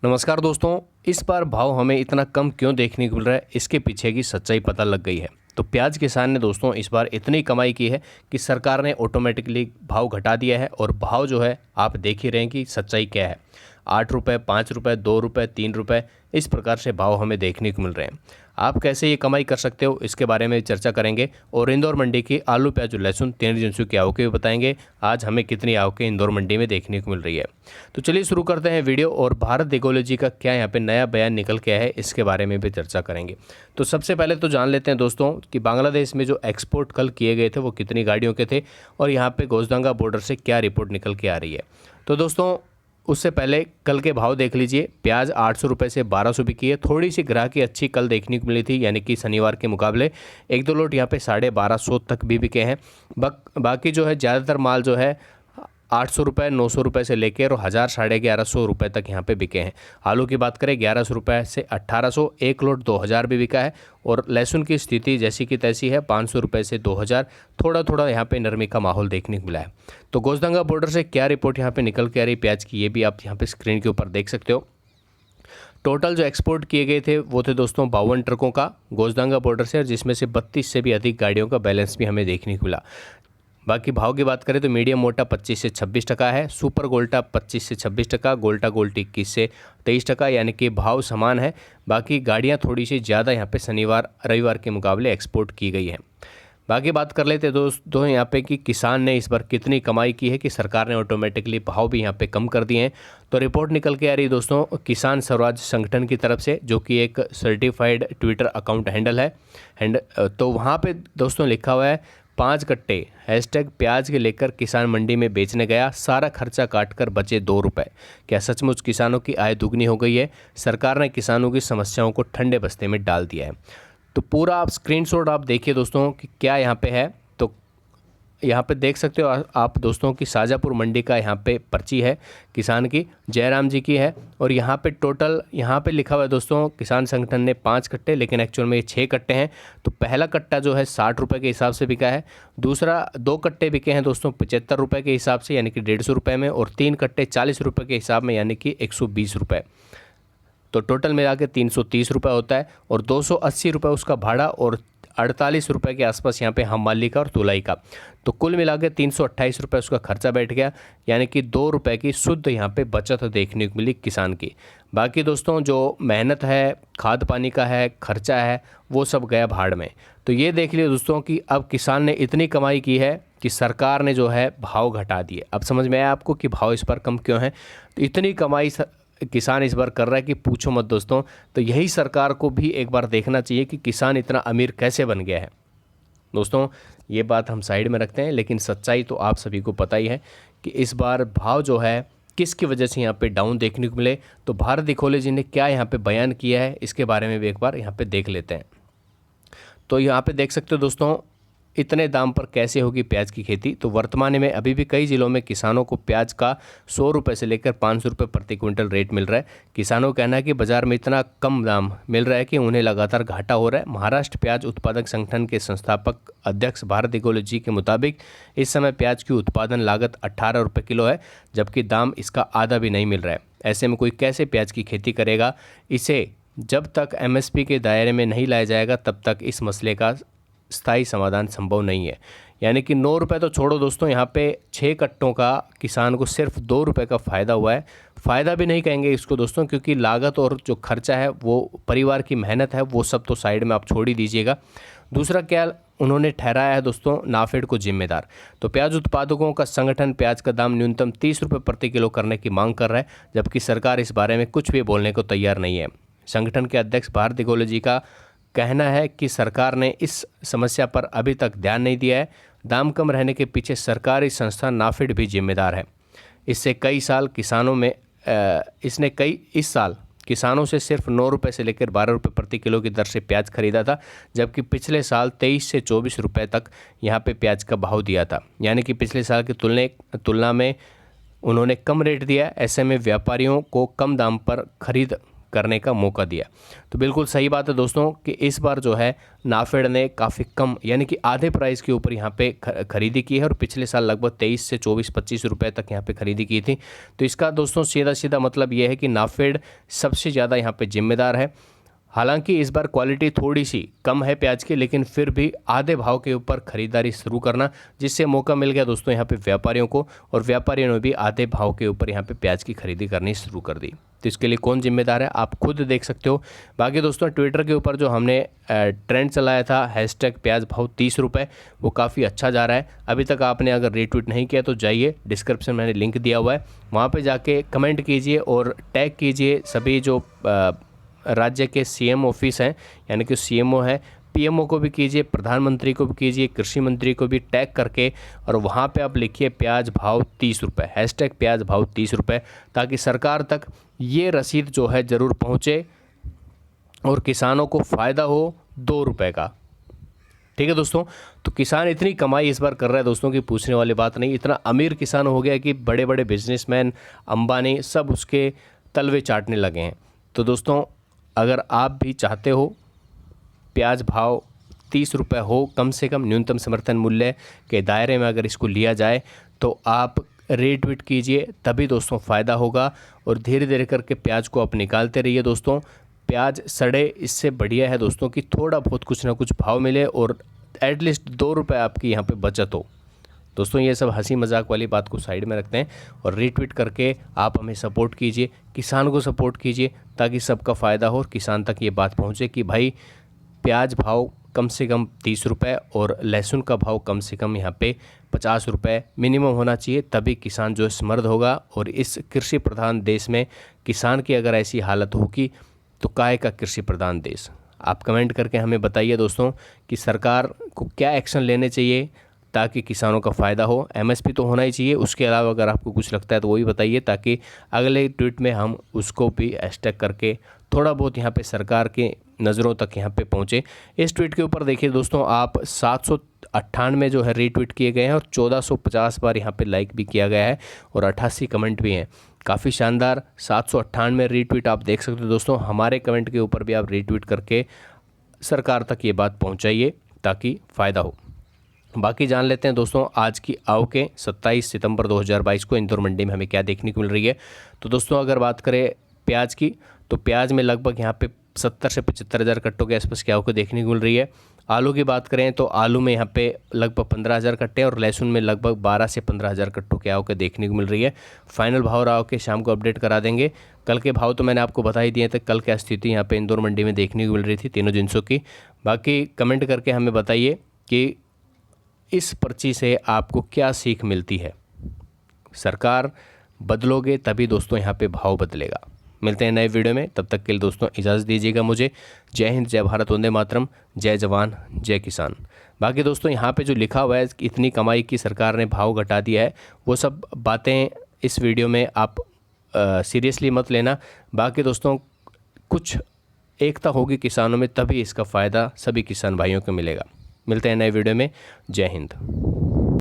नमस्कार दोस्तों। इस बार भाव हमें इतना कम क्यों देखने को मिल रहा है, इसके पीछे की सच्चाई पता लग गई है। तो प्याज किसान ने दोस्तों इस बार इतनी कमाई की है कि सरकार ने ऑटोमेटिकली भाव घटा दिया है। और भाव जो है आप देख ही रहे हैं कि सच्चाई क्या है। 8 रुपये, 5 रुपये, 2 रुपये, 3 रुपये, इस प्रकार से भाव हमें देखने को मिल रहे हैं। आप कैसे ये कमाई कर सकते हो, इसके बारे में चर्चा करेंगे। और इंदौर मंडी की आलू, प्याज और लहसुन तीन एजेंसियों की आवकें भी बताएंगे। आज हमें कितनी आवकें इंदौर मंडी में देखने को मिल रही है। तो चलिए शुरू करते हैं वीडियो। और भारत इकोलॉजी का क्या यहाँ पे नया बयान निकल के आया है, इसके बारे में भी चर्चा करेंगे। तो सबसे पहले तो जान लेते हैं दोस्तों कि बांग्लादेश में जो एक्सपोर्ट कल किए गए थे वो कितनी गाड़ियों के थे और यहाँ पे गोजदंगा बॉर्डर से क्या रिपोर्ट निकल के आ रही है। तो दोस्तों उससे पहले कल के भाव देख लीजिए। प्याज 800 रुपये से 1200 बिकी है। थोड़ी सी ग्राहकी अच्छी कल देखने को मिली थी, यानी कि शनिवार के मुकाबले एक दो लोट यहाँ पे 1250 तक भी बिके हैं। बाकी जो है ज़्यादातर माल जो है 800 रुपये, 900 रुपये से लेकर और 1000, 1150 रुपये तक यहाँ पे बिके हैं। आलू की बात करें 1100 रुपये से 1800, एक लोट 2000 भी बिका है। और लहसुन की स्थिति जैसी की तैसी है, 500 रुपये से 2000, थोड़ा थोड़ा यहाँ पे नरमी का माहौल देखने को मिला है। तो गोजदंगा बॉर्डर से क्या रिपोर्ट यहाँ पे निकल के आ रही प्याज की, ये भी आप यहाँ पे स्क्रीन के ऊपर देख सकते हो। टोटल जो एक्सपोर्ट किए गए थे वो थे दोस्तों 52 ट्रकों का गोजदंगा बॉर्डर से, और जिसमें से 32 से भी अधिक गाड़ियों का बैलेंस भी हमें देखने को मिला। बाकी भाव की बात करें तो मीडियम मोटा 25 से 26 टका है, सुपर गोल्टा 25 से 26 टका, गोल्टा गोल्ड 21 से 23 टका, यानी कि भाव समान है। बाकी गाड़ियां थोड़ी सी ज़्यादा यहाँ पे शनिवार रविवार के मुकाबले एक्सपोर्ट की गई हैं। बाकी बात कर लेते दोस्तों यहाँ पे कि किसान ने इस बार कितनी कमाई की है कि सरकार ने ऑटोमेटिकली भाव भी यहाँ पे कम कर दिए हैं। तो रिपोर्ट निकल के आ रही है दोस्तों किसान स्वराज संगठन की तरफ से, जो कि एक सर्टिफाइड ट्विटर अकाउंट हैंडल है। तो वहाँ पे दोस्तों लिखा हुआ है 5 कट्टे #प्याज के लेकर किसान मंडी में बेचने गया, सारा खर्चा काट कर बचे 2 रुपये। क्या सचमुच किसानों की आय दुगनी हो गई है? सरकार ने किसानों की समस्याओं को ठंडे बस्ते में डाल दिया है। तो पूरा आप स्क्रीनशॉट आप देखिए दोस्तों कि क्या यहाँ पे है। तो यहाँ पे देख सकते हो आप दोस्तों की शाजापुर मंडी का यहाँ पे पर्ची है किसान की, जयराम जी की है। और यहाँ पे टोटल यहाँ पे लिखा हुआ है दोस्तों किसान संगठन ने 5 कट्टे, लेकिन एक्चुअल में ये 6 कट्टे हैं। तो पहला कट्टा जो है 60 रुपये के हिसाब से बिका है। दूसरा 2 कट्टे बिके हैं दोस्तों 75 रुपये के हिसाब से, यानी कि 150 रुपये में। और 3 कट्टे 40 रुपये के हिसाब में, यानी कि 120 रुपये। तो टोटल मिला के 330 रुपये होता है। और 280 रुपये उसका भाड़ा और 48 रुपये के आसपास यहाँ पे हमाली का और तुलाई का। तो कुल मिला के 328 रुपये उसका खर्चा बैठ गया, यानी कि 2 रुपये की शुद्ध यहाँ पे बचत देखने को मिली किसान की। बाकी दोस्तों जो मेहनत है, खाद पानी का है, खर्चा है, वो सब गया भाड़ में। तो ये देख लिया दोस्तों कि अब किसान ने इतनी कमाई की है कि सरकार ने जो है भाव घटा दिए। अब समझ में आया आपको कि भाव इस पर कम क्यों है। तो इतनी कमाई किसान इस बार कर रहा है कि पूछो मत दोस्तों। तो यही सरकार को भी एक बार देखना चाहिए कि किसान इतना अमीर कैसे बन गया है। दोस्तों ये बात हम साइड में रखते हैं, लेकिन सच्चाई तो आप सभी को पता ही है कि इस बार भाव जो है किसकी वजह से यहाँ पे डाउन देखने को मिले। तो भारत इकोलॉजी ने क्या यहाँ पे बयान किया है, इसके बारे में भी एक बार यहाँ पे देख लेते हैं। तो यहाँ पे देख सकते हो दोस्तों इतने दाम पर कैसे होगी प्याज की खेती। तो वर्तमान में अभी भी कई जिलों में किसानों को प्याज का 100 रुपये से लेकर 500 रुपये प्रति क्विंटल रेट मिल रहा है। किसानों का कहना है कि बाजार में इतना कम दाम मिल रहा है कि उन्हें लगातार घाटा हो रहा है। महाराष्ट्र प्याज उत्पादक संगठन के संस्थापक अध्यक्ष भारत इकोलॉजी के मुताबिक इस समय प्याज की उत्पादन लागत 18 रुपये किलो है, जबकि दाम इसका आधा भी नहीं मिल रहा है। ऐसे में कोई कैसे प्याज की खेती करेगा? इसे जब तक MSP के दायरे में नहीं लाया जाएगा तब तक इस मसले का स्थायी समाधान संभव नहीं है। यानी कि 9 रुपये तो छोड़ो दोस्तों, यहाँ पे 6 कट्टों का किसान को सिर्फ 2 रुपये का फ़ायदा हुआ है। फ़ायदा भी नहीं कहेंगे इसको दोस्तों, क्योंकि लागत और जो खर्चा है वो परिवार की मेहनत है, वो सब तो साइड में आप छोड़ ही दीजिएगा। दूसरा क्या उन्होंने ठहराया है दोस्तों नाफेड को जिम्मेदार। तो प्याज उत्पादकों का संगठन प्याज का दाम न्यूनतम 30 रुपये प्रति किलो करने की मांग कर रहा है, जबकि सरकार इस बारे में कुछ भी बोलने को तैयार नहीं है। संगठन के अध्यक्ष भारत इकोलॉजी का कहना है कि सरकार ने इस समस्या पर अभी तक ध्यान नहीं दिया है। दाम कम रहने के पीछे सरकारी संस्था नाफेड भी जिम्मेदार है। इस साल किसानों से सिर्फ 9 रुपये से लेकर 12 रुपये प्रति किलो की दर से प्याज खरीदा था, जबकि पिछले साल 23 से 24 रुपये तक यहाँ पे प्याज का भाव दिया था। यानी कि पिछले साल की तुलना में उन्होंने कम रेट दिया। ऐसे में व्यापारियों को कम दाम पर खरीद करने का मौका दिया। तो बिल्कुल सही बात है दोस्तों कि इस बार जो है नाफेड ने काफ़ी कम यानी कि आधे प्राइस के ऊपर यहाँ पे खरीदी की है और पिछले साल लगभग 23 से 24-25 रुपए तक यहाँ पे खरीदी की थी। तो इसका दोस्तों सीधा सीधा मतलब ये है कि नाफेड सबसे ज़्यादा यहाँ पे जिम्मेदार है। हालांकि इस बार क्वालिटी थोड़ी सी कम है प्याज की, लेकिन फिर भी आधे भाव के ऊपर ख़रीदारी शुरू करना, जिससे मौका मिल गया दोस्तों यहाँ पे व्यापारियों को, और व्यापारियों ने भी आधे भाव के ऊपर यहाँ पे प्याज की खरीदी करनी शुरू कर दी। तो इसके लिए कौन जिम्मेदार है आप खुद देख सकते हो। बाकी दोस्तों ट्विटर के ऊपर जो हमने ट्रेंड चलाया था हैशटैग प्याज भाव 30 रुपये, वो काफ़ी अच्छा जा रहा है। अभी तक आपने अगर रीट्वीट नहीं किया तो जाइए, डिस्क्रिप्शन में मैंने लिंक दिया हुआ है, वहाँ पर जाके कमेंट कीजिए और टैग कीजिए सभी जो राज्य के सीएम ऑफिस हैं, यानी कि सीएमओ है, पीएमओ को भी कीजिए, प्रधानमंत्री को भी कीजिए, कृषि मंत्री को भी टैग करके, और वहाँ पे आप लिखिए प्याज भाव 30 रुपये, हैशटैग प्याज भाव 30 रुपये, ताकि सरकार तक ये रसीद जो है ज़रूर पहुँचे और किसानों को फ़ायदा हो 2 रुपये का। ठीक है दोस्तों, तो किसान इतनी कमाई इस बार कर रहा है दोस्तों कि पूछने वाली बात नहीं। इतना अमीर किसान हो गया कि बड़े बड़े बिजनेसमैन अंबानी सब उसके तलवे चाटने लगे हैं। तो दोस्तों अगर आप भी चाहते हो प्याज भाव 30 रुपये हो, कम से कम न्यूनतम समर्थन मूल्य के दायरे में अगर इसको लिया जाए, तो आप रीट्वीट कीजिए, तभी दोस्तों फ़ायदा होगा। और धीरे धीरे करके प्याज को आप निकालते रहिए दोस्तों। प्याज सड़े इससे बढ़िया है दोस्तों कि थोड़ा बहुत कुछ ना कुछ भाव मिले और एटलीस्ट 2 रुपये आपकी यहाँ पे बचत हो। दोस्तों ये सब हंसी मजाक वाली बात को साइड में रखते हैं और रीट्वीट करके आप हमें सपोर्ट कीजिए, किसान को सपोर्ट कीजिए, ताकि सबका फ़ायदा हो और किसान तक ये बात पहुँचे कि भाई प्याज भाव कम से कम 30 रुपये और लहसुन का भाव कम से कम यहाँ पे 50 रुपये मिनिमम होना चाहिए, तभी किसान जो है समृद्ध होगा। और इस कृषि प्रधान देश में किसान की अगर ऐसी हालत होगी तो काहे का कृषि प्रधान देश। आप कमेंट करके हमें बताइए दोस्तों कि सरकार को क्या एक्शन लेने चाहिए ताकि किसानों का फ़ायदा हो। एमएसपी तो होना ही चाहिए, उसके अलावा अगर आपको कुछ लगता है तो वो भी बताइए, ताकि अगले ट्वीट में हम उसको भी हैशटैग करके थोड़ा बहुत यहाँ पे सरकार के नज़रों तक यहाँ पे पहुँचे। इस ट्वीट के ऊपर देखिए दोस्तों आप 798 जो है रीट्वीट किए गए हैं और 1450 बार यहाँ पे लाइक भी किया गया है और 88 कमेंट भी हैं। काफ़ी शानदार 798 रीट्वीट आप देख सकते हो दोस्तों। हमारे कमेंट के ऊपर भी आप रीट्वीट करके सरकार तक ये बात पहुँचाइए ताकि फ़ायदा हो। बाकी जान लेते हैं दोस्तों आज की आवकें 27 सितंबर 2022 को इंदौर मंडी में हमें क्या देखने को मिल रही है। तो दोस्तों अगर बात करें प्याज की, तो प्याज में लगभग यहाँ पे 70 से 75 हज़ार कट्टों के आसपास की आवक देखने को मिल रही है। आलू की बात करें तो आलू में यहाँ पे लगभग 15,000 कट्टे और लहसुन में लगभग 12 से 15,000 कट्टों की आवक देखने को मिल रही है। फाइनल भाव राव के शाम को अपडेट करा देंगे। कल के भाव तो मैंने आपको बता ही दिए थे, कल क्या स्थिति यहाँ पे इंदौर मंडी में देखने को मिल रही थी तीनों जिनसों की। बाकी कमेंट करके हमें बताइए कि इस पर्ची से आपको क्या सीख मिलती है। सरकार बदलोगे तभी दोस्तों यहाँ पे भाव बदलेगा। मिलते हैं नए वीडियो में, तब तक के लिए दोस्तों इजाज़त दीजिएगा मुझे। जय हिंद, जय भारत, वंदे मातरम, जय जवान जय किसान। बाकी दोस्तों यहाँ पे जो लिखा हुआ है इतनी कमाई की सरकार ने भाव घटा दिया है, वो सब बातें इस वीडियो में आप सीरियसली मत लेना। बाकी दोस्तों कुछ एकता होगी किसानों में, तभी इसका फ़ायदा सभी किसान भाइयों को मिलेगा। मिलते हैं नए वीडियो में। जय हिंद।